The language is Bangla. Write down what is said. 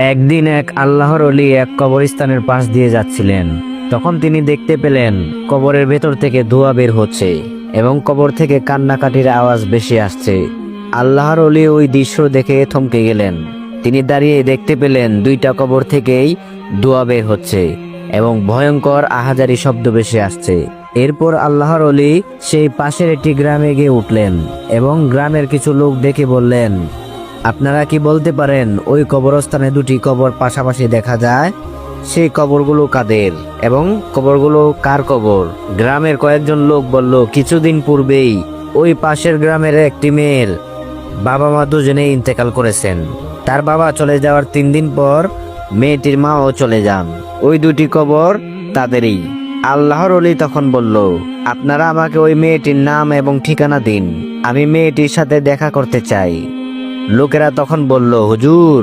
একদিন এক আল্লাহর ওলি এক কবরস্থানের পাশ দিয়ে যাচ্ছিলেন। তখন তিনি দেখতে পেলেন কবরের ভেতর থেকে ধোঁয়া বের হচ্ছে এবং কবর থেকে কান্নাকাটির আওয়াজ বেশি আসছে। আল্লাহর ওলি ওই দৃশ্য দেখে থমকে গেলেন। তিনি দাঁড়িয়ে দেখতে পেলেন দুইটা কবর থেকেই ধোঁয়া বের হচ্ছে এবং ভয়ঙ্কর আহাজারি শব্দ বেশি আসছে। এরপর আল্লাহর ওলি সেই পাশের একটি গ্রামে গিয়ে উঠলেন এবং গ্রামের কিছু লোক ডেকে বললেন, আপনারা কি বলতে পারেন ওই কবরস্থানে দুটি কবর পাশাপাশি দেখা যায়? সেই কবরগুলো কাদের এবং কবরগুলো কার কবর? গ্রামের কয়েকজন লোক বলল, কিছুদিন পূর্বেই ওই পাশের গ্রামের একটি মেয়ের বাবা মা দুজনেই ইন্তেকাল করেছেন। তার বাবা চলে যাওয়ার 3 দিন পর মেয়েটির মাও চলে যান। ওই দুটি কবর তাদেরই। আল্লাহর ওলি তখন বলল, আপনারা আমাকে ওই মেয়েটির নাম এবং ঠিকানা দিন, আমি মেয়েটির সাথে দেখা করতে চাই। লোকেরা তখন বলল, হুজুর,